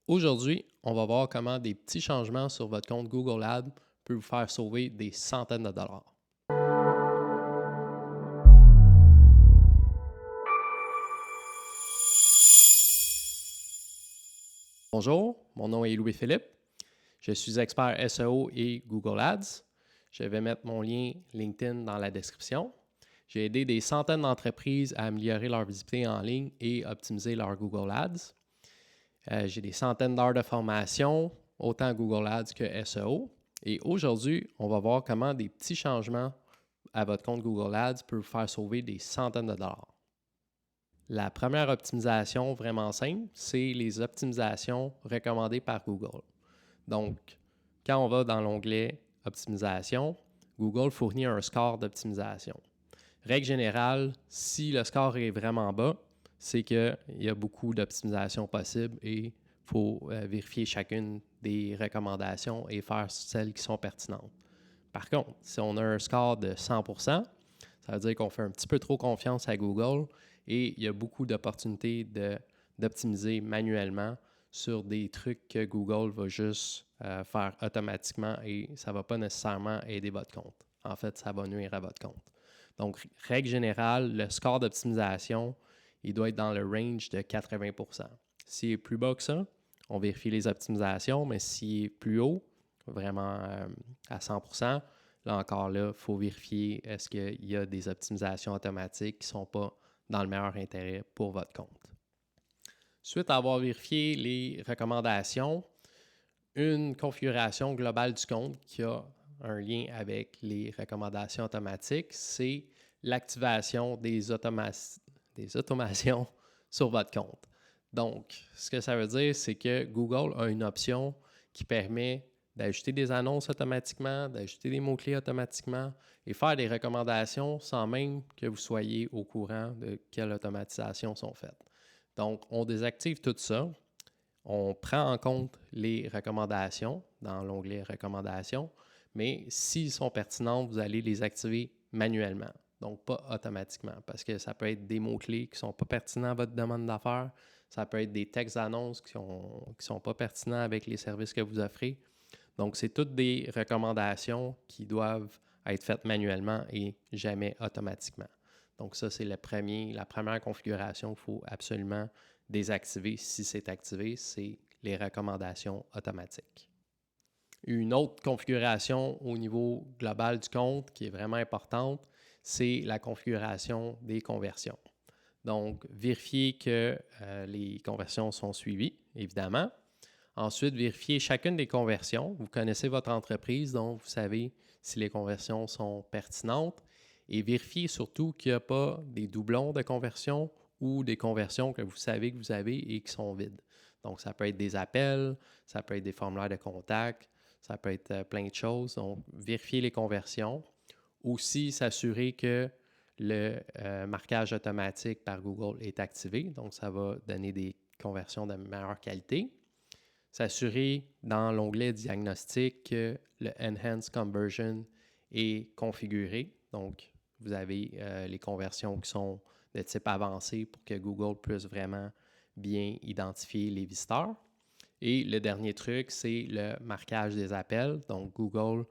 Aujourd'hui, on va voir comment des petits changements sur votre compte Google Ads peuvent vous faire sauver des centaines de dollars. Bonjour, mon nom est Louis-Philippe. Je suis expert SEO et Google Ads. Je vais mettre mon lien LinkedIn dans la description. J'ai aidé des centaines d'entreprises à améliorer leur visibilité en ligne et optimiser leur Google Ads. J'ai des centaines d'heures de formation, autant Google Ads que SEO. Et aujourd'hui, on va voir comment des petits changements à votre compte Google Ads peuvent vous faire sauver des centaines de dollars. La première optimisation vraiment simple, c'est les optimisations recommandées par Google. Donc, quand on va dans l'onglet Optimisation, Google fournit un score d'optimisation. Règle générale, si le score est vraiment bas, c'est qu'il y a beaucoup d'optimisations possibles et il faut vérifier chacune des recommandations et faire celles qui sont pertinentes. Par contre, si on a un score de 100%, ça veut dire qu'on fait un petit peu trop confiance à Google et il y a beaucoup d'opportunités d'optimiser manuellement sur des trucs que Google va juste faire automatiquement et ça ne va pas nécessairement aider votre compte. En fait, ça va nuire à votre compte. Donc, règle générale, le score d'optimisation, il doit être dans le range de 80%. S'il est plus bas que ça, on vérifie les optimisations, mais s'il est plus haut, vraiment à 100%, là encore, il faut vérifier est-ce qu'il y a des optimisations automatiques qui ne sont pas dans le meilleur intérêt pour votre compte. Suite à avoir vérifié les recommandations, une configuration globale du compte qui a un lien avec les recommandations automatiques, c'est l'activation des automations sur votre compte. Donc, ce que ça veut dire, c'est que Google a une option qui permet d'ajouter des annonces automatiquement, d'ajouter des mots-clés automatiquement et faire des recommandations sans même que vous soyez au courant de quelles automatisations sont faites. Donc, on désactive tout ça. On prend en compte les recommandations dans l'onglet Recommandations, mais s'ils sont pertinents, vous allez les activer manuellement, donc pas automatiquement, parce que ça peut être des mots-clés qui ne sont pas pertinents à votre demande d'affaires, ça peut être des textes d'annonces qui ne sont pas pertinents avec les services que vous offrez. Donc, c'est toutes des recommandations qui doivent être faites manuellement et jamais automatiquement. Donc, ça, c'est la première configuration qu'il faut absolument désactiver. Si c'est activé, c'est les recommandations automatiques. Une autre configuration au niveau global du compte qui est vraiment importante, c'est la configuration des conversions. Donc, vérifier que les conversions sont suivies, évidemment. Ensuite, vérifiez chacune des conversions. Vous connaissez votre entreprise, donc vous savez si les conversions sont pertinentes. Et vérifiez surtout qu'il n'y a pas des doublons de conversion ou des conversions que vous savez que vous avez et qui sont vides. Donc, ça peut être des appels, ça peut être des formulaires de contact, ça peut être plein de choses. Donc, vérifiez les conversions. Aussi, s'assurer que le marquage automatique par Google est activé. Donc, ça va donner des conversions de meilleure qualité. S'assurer dans l'onglet Diagnostic que le Enhanced Conversion est configuré. Donc, vous avez les conversions qui sont de type avancé pour que Google puisse vraiment bien identifier les visiteurs. Et le dernier truc, c'est le marquage des appels. Donc, Google,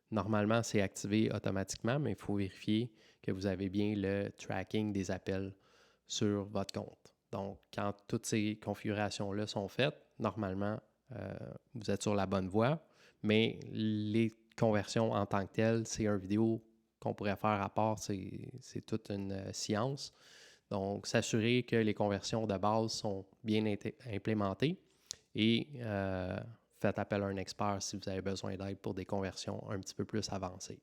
normalement, c'est activé automatiquement, mais il faut vérifier que vous avez bien le tracking des appels sur votre compte. Donc, quand toutes ces configurations-là sont faites, normalement, vous êtes sur la bonne voie, mais les conversions en tant que telles, c'est une vidéo qu'on pourrait faire à part, c'est toute une science. Donc, s'assurer que les conversions de base sont bien implémentées et faites appel à un expert si vous avez besoin d'aide pour des conversions un petit peu plus avancées.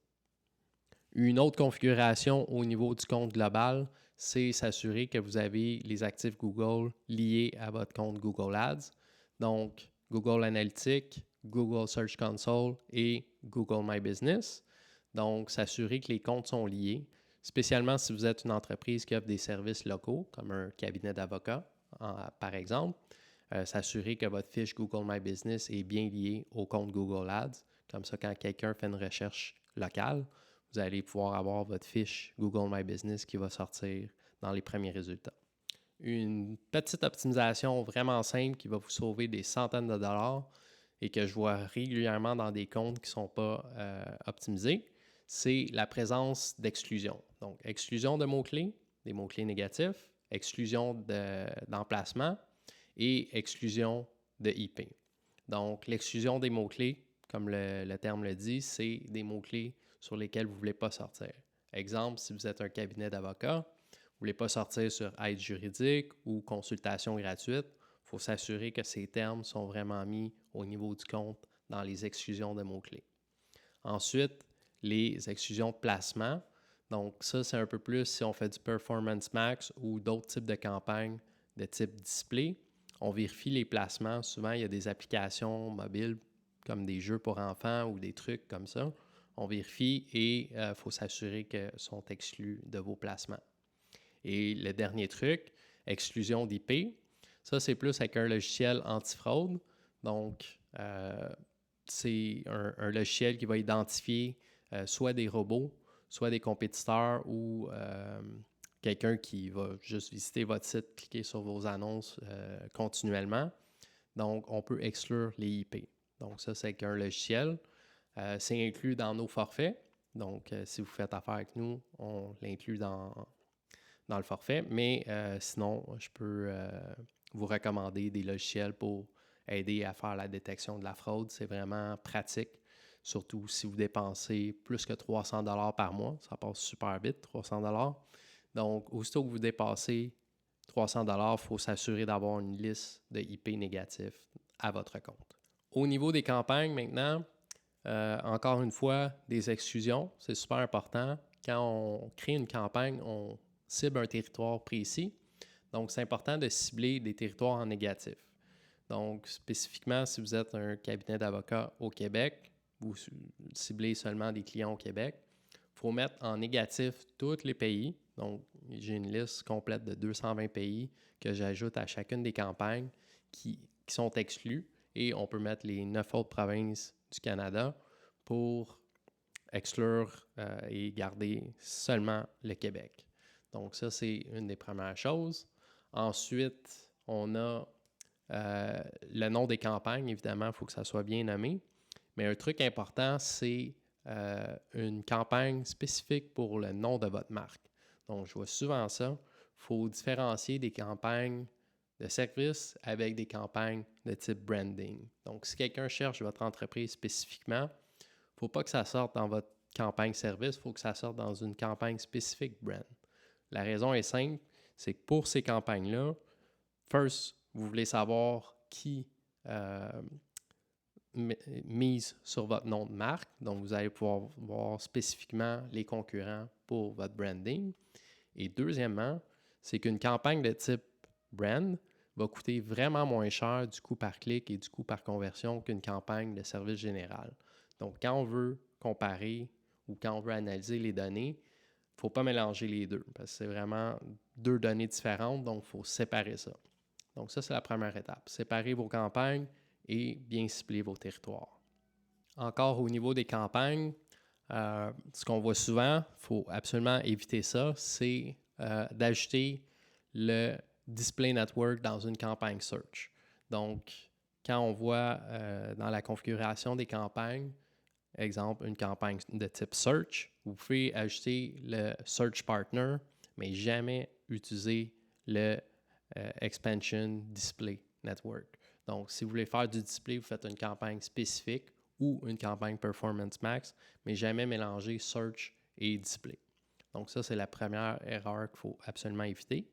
Une autre configuration au niveau du compte global, c'est s'assurer que vous avez les actifs Google liés à votre compte Google Ads. Donc, Google Analytics, Google Search Console et Google My Business. Donc, s'assurer que les comptes sont liés, spécialement si vous êtes une entreprise qui offre des services locaux, comme un cabinet d'avocats, par exemple. S'assurer que votre fiche Google My Business est bien liée au compte Google Ads. Comme ça, quand quelqu'un fait une recherche locale, vous allez pouvoir avoir votre fiche Google My Business qui va sortir dans les premiers résultats. une petite optimisation vraiment simple qui va vous sauver des centaines de dollars et que je vois régulièrement dans des comptes qui ne sont pas optimisés, c'est la présence d'exclusion. Donc, exclusion de mots-clés, des mots-clés négatifs, exclusion d'emplacement et exclusion de IP. Donc, l'exclusion des mots-clés, comme le terme le dit, c'est des mots-clés sur lesquels vous ne voulez pas sortir. Exemple, si vous êtes un cabinet d'avocats, vous ne voulez pas sortir sur aide juridique ou consultation gratuite, il faut s'assurer que ces termes sont vraiment mis au niveau du compte dans les exclusions de mots-clés. Ensuite, les exclusions de placement. Donc, ça, c'est un peu plus si on fait du Performance Max ou d'autres types de campagnes de type display. On vérifie les placements. Souvent, il y a des applications mobiles comme des jeux pour enfants ou des trucs comme ça. On vérifie et il faut s'assurer qu'ils sont exclus de vos placements. Et le dernier truc, exclusion d'IP. Ça, c'est plus avec un logiciel antifraude. Donc, c'est un logiciel qui va identifier soit des robots, soit des compétiteurs ou quelqu'un qui va juste visiter votre site, cliquer sur vos annonces continuellement. Donc, on peut exclure les IP. Donc, ça, c'est avec un logiciel. C'est inclus dans nos forfaits. Donc, si vous faites affaire avec nous, on l'inclut dans le forfait. Mais sinon, je peux vous recommander des logiciels pour aider à faire la détection de la fraude. C'est vraiment pratique, surtout si vous dépensez plus que 300 $ par mois. Ça passe super vite, 300 $. Donc, aussitôt que vous dépassez 300 $, il faut s'assurer d'avoir une liste de IP négatifs à votre compte. Au niveau des campagnes, maintenant, encore une fois, des exclusions, c'est super important. Quand on crée une campagne, on cible un territoire précis. Donc, c'est important de cibler des territoires en négatif. Donc, spécifiquement, si vous êtes un cabinet d'avocats au Québec, vous ciblez seulement des clients au Québec. Il faut mettre en négatif tous les pays. Donc, j'ai une liste complète de 220 pays que j'ajoute à chacune des campagnes qui sont exclus. Et on peut mettre les 9 autres provinces du Canada pour exclure et garder seulement le Québec. Donc, ça, c'est une des premières choses. Ensuite, on a le nom des campagnes, évidemment, il faut que ça soit bien nommé. Mais un truc important, c'est une campagne spécifique pour le nom de votre marque. Donc, je vois souvent ça. Il faut différencier des campagnes de service avec des campagnes de type branding. Donc, si quelqu'un cherche votre entreprise spécifiquement, il ne faut pas que ça sorte dans votre campagne service, il faut que ça sorte dans une campagne spécifique brand. La raison est simple, c'est que pour ces campagnes-là, first, vous voulez savoir qui mise sur votre nom de marque. Donc, vous allez pouvoir voir spécifiquement les concurrents pour votre branding. Et deuxièmement, c'est qu'une campagne de type brand va coûter vraiment moins cher du coût par clic et du coût par conversion qu'une campagne de service général. Donc, quand on veut comparer ou quand on veut analyser les données, il ne faut pas mélanger les deux parce que c'est vraiment deux données différentes, donc il faut séparer ça. Donc, ça, c'est la première étape. Séparer vos campagnes et bien cibler vos territoires. Encore au niveau des campagnes, ce qu'on voit souvent, il faut absolument éviter ça, c'est d'ajouter le display network dans une campagne search. Donc, quand on voit dans la configuration des campagnes, exemple, une campagne de type search, vous pouvez ajouter le search partner, mais jamais utiliser le expansion display network. Donc, si vous voulez faire du display, vous faites une campagne spécifique ou une campagne Performance Max, mais jamais mélanger search et display. Donc, ça, c'est la première erreur qu'il faut absolument éviter.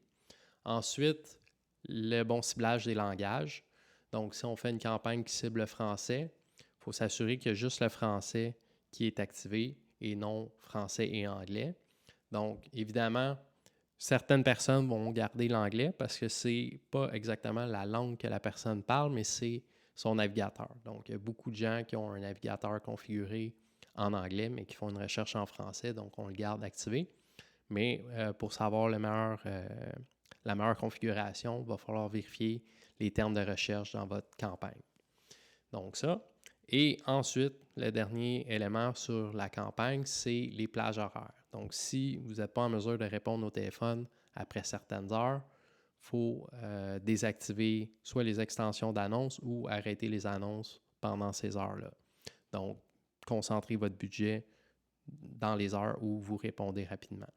Ensuite, le bon ciblage des langages. Donc, si on fait une campagne qui cible le français, il faut s'assurer qu'il y a juste le français qui est activé et non français et anglais. Donc, évidemment, certaines personnes vont garder l'anglais parce que ce n'est pas exactement la langue que la personne parle, mais c'est son navigateur. Donc, il y a beaucoup de gens qui ont un navigateur configuré en anglais, mais qui font une recherche en français, donc on le garde activé. Mais pour savoir la meilleure configuration, il va falloir vérifier les termes de recherche dans votre campagne. Donc ça. Et ensuite, le dernier élément sur la campagne, c'est les plages horaires. Donc, si vous n'êtes pas en mesure de répondre au téléphone après certaines heures, il faut désactiver soit les extensions d'annonces ou arrêter les annonces pendant ces heures-là. Donc, concentrez votre budget dans les heures où vous répondez rapidement.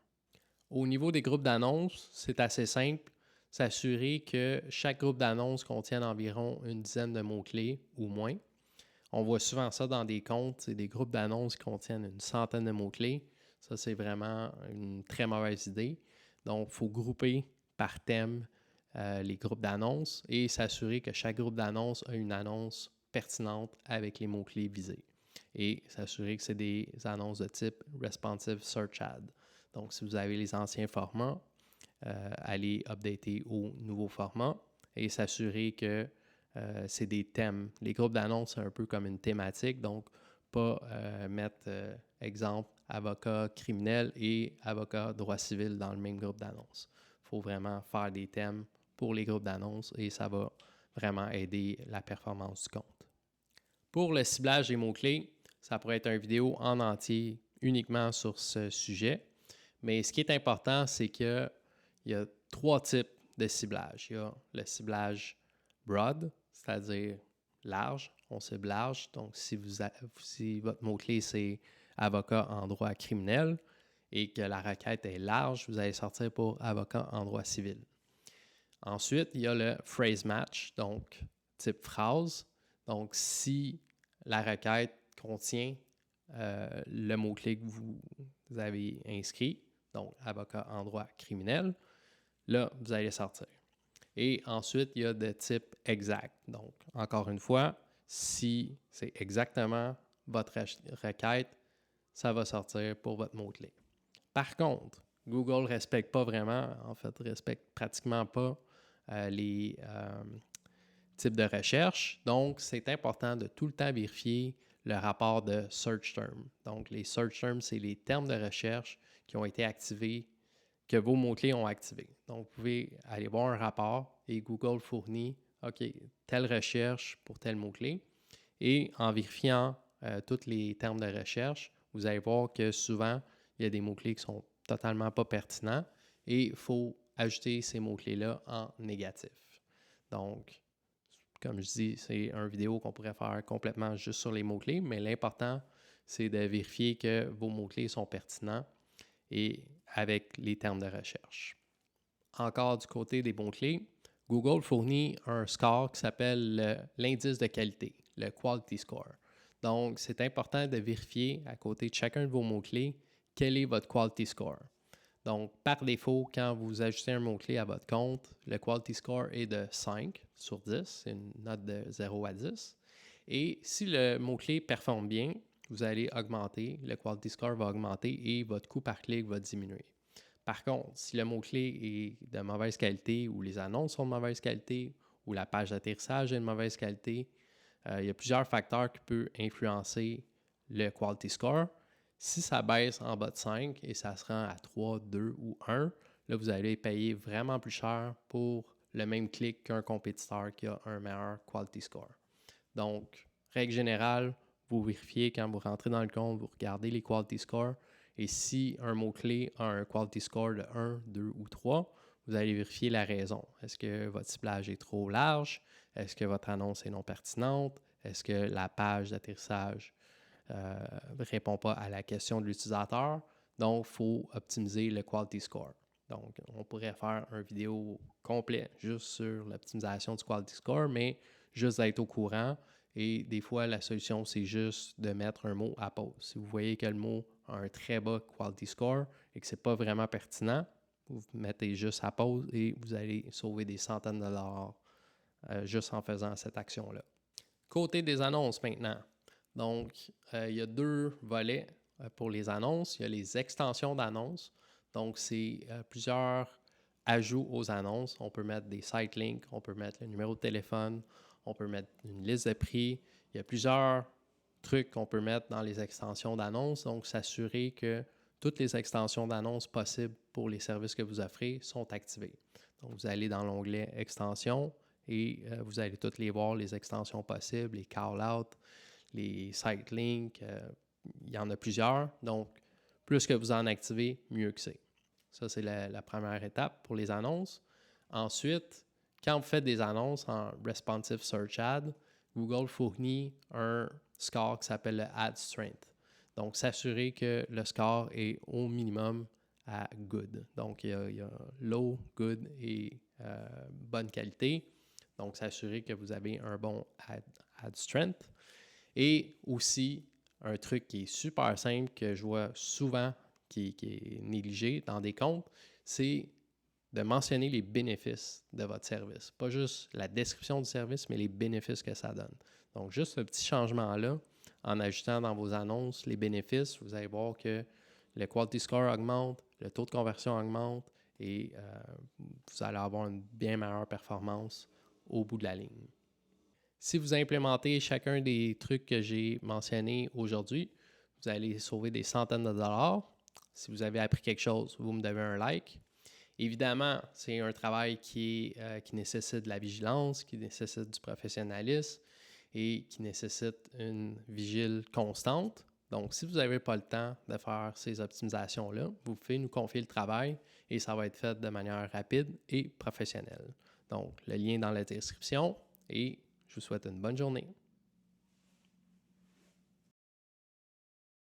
Au niveau des groupes d'annonces, c'est assez simple. S'assurer que chaque groupe d'annonces contienne environ une dizaine de mots-clés ou moins. On voit souvent ça dans des comptes, c'est des groupes d'annonces qui contiennent une centaine de mots-clés. Ça, c'est vraiment une très mauvaise idée. Donc, il faut grouper par thème les groupes d'annonces et s'assurer que chaque groupe d'annonces a une annonce pertinente avec les mots-clés visés. Et s'assurer que c'est des annonces de type Responsive Search Ad. Donc, si vous avez les anciens formats, allez updater au nouveau format et s'assurer que c'est des thèmes. Les groupes d'annonces, c'est un peu comme une thématique, donc pas mettre, exemple, avocat criminel et avocat droit civil dans le même groupe d'annonces. Il faut vraiment faire des thèmes pour les groupes d'annonces et ça va vraiment aider la performance du compte. Pour le ciblage des mots-clés, ça pourrait être une vidéo en entier uniquement sur ce sujet. Mais ce qui est important, c'est qu'il y a 3 types de ciblage. Il y a le ciblage broad, c'est-à-dire large. On cible large. Donc, si votre mot-clé, c'est avocat en droit criminel et que la requête est large, vous allez sortir pour avocat en droit civil. Ensuite, il y a le phrase match, donc type phrase. Donc, si la requête contient le mot-clé que vous avez inscrit, donc avocat en droit criminel, là, vous allez sortir. Et ensuite, il y a de type exact. Donc, encore une fois, si c'est exactement votre requête, ça va sortir pour votre mot-clé. Par contre, Google ne respecte pas vraiment, en fait, respecte pratiquement pas les types de recherche. Donc, c'est important de tout le temps vérifier le rapport de search term. Donc, les search terms, c'est les termes de recherche qui ont été activés, que vos mots-clés ont activés. Donc, vous pouvez aller voir un rapport et Google fournit, OK, telle recherche pour tel mot-clé. Et en vérifiant tous les termes de recherche, vous allez voir que souvent, il y a des mots-clés qui sont totalement pas pertinents et il faut ajouter ces mots-clés-là en négatif. Donc, comme je dis, c'est une vidéo qu'on pourrait faire complètement juste sur les mots-clés, mais l'important, c'est de vérifier que vos mots-clés sont pertinents et avec les termes de recherche. Encore du côté des mots-clés, Google fournit un score qui s'appelle l'indice de qualité, le Quality Score. Donc, c'est important de vérifier à côté de chacun de vos mots-clés quel est votre Quality Score. Donc, par défaut, quand vous ajoutez un mot-clé à votre compte, le Quality Score est de 5 sur 10, c'est une note de 0 à 10. Et si le mot-clé performe bien, vous allez augmenter, le Quality Score va augmenter et votre coût par clic va diminuer. Par contre, si le mot-clé est de mauvaise qualité ou les annonces sont de mauvaise qualité ou la page d'atterrissage est de mauvaise qualité, il y a plusieurs facteurs qui peuvent influencer le Quality Score. Si ça baisse en bas de 5 et ça se rend à 3, 2 ou 1, là, vous allez payer vraiment plus cher pour le même clic qu'un compétiteur qui a un meilleur Quality Score. Donc, règle générale, vous vérifiez quand vous rentrez dans le compte, vous regardez les Quality Scores et si un mot-clé a un Quality Score de 1, 2 ou 3, vous allez vérifier la raison. Est-ce que votre ciblage est trop large? Est-ce que votre annonce est non pertinente? Est-ce que la page d'atterrissage ne répond pas à la question de l'utilisateur? Donc, il faut optimiser le Quality Score. Donc, on pourrait faire une vidéo complète juste sur l'optimisation du Quality Score, mais juste d'être au courant. Et des fois, la solution, c'est juste de mettre un mot à pause. Si vous voyez que le mot a un très bas Quality Score et que ce n'est pas vraiment pertinent, vous mettez juste à pause et vous allez sauver des centaines de dollars juste en faisant cette action-là. Côté des annonces maintenant. Donc, il y a 2 volets pour les annonces. Il y a les extensions d'annonces. Donc, c'est plusieurs ajouts aux annonces. On peut mettre des site links, on peut mettre le numéro de téléphone, on peut mettre une liste de prix. Il y a plusieurs trucs qu'on peut mettre dans les extensions d'annonces. Donc, s'assurer que toutes les extensions d'annonces possibles pour les services que vous offrez sont activées. Donc, vous allez dans l'onglet Extensions et vous allez toutes les voir, les extensions possibles, les call-out, les site links. Il y en a plusieurs. Donc, plus que vous en activez, mieux que c'est. Ça, c'est la première étape pour les annonces. Ensuite, quand vous faites des annonces en Responsive Search Ad, Google fournit un score qui s'appelle le Ad Strength. Donc, s'assurer que le score est au minimum à good. Donc, il y a low, good et bonne qualité. Donc, s'assurer que vous avez un bon ad strength. Et aussi, un truc qui est super simple que je vois souvent qui est négligé dans des comptes, c'est de mentionner les bénéfices de votre service. Pas juste la description du service, mais les bénéfices que ça donne. Donc, juste ce petit changement-là, en ajoutant dans vos annonces les bénéfices, vous allez voir que le quality score augmente, le taux de conversion augmente et vous allez avoir une bien meilleure performance au bout de la ligne. Si vous implémentez chacun des trucs que j'ai mentionnés aujourd'hui, vous allez sauver des centaines de dollars. Si vous avez appris quelque chose, vous me devez un like. Évidemment, c'est un travail qui nécessite de la vigilance, qui nécessite du professionnalisme et qui nécessite une vigile constante. Donc, si vous n'avez pas le temps de faire ces optimisations-là, vous pouvez nous confier le travail et ça va être fait de manière rapide et professionnelle. Donc, le lien est dans la description et je vous souhaite une bonne journée.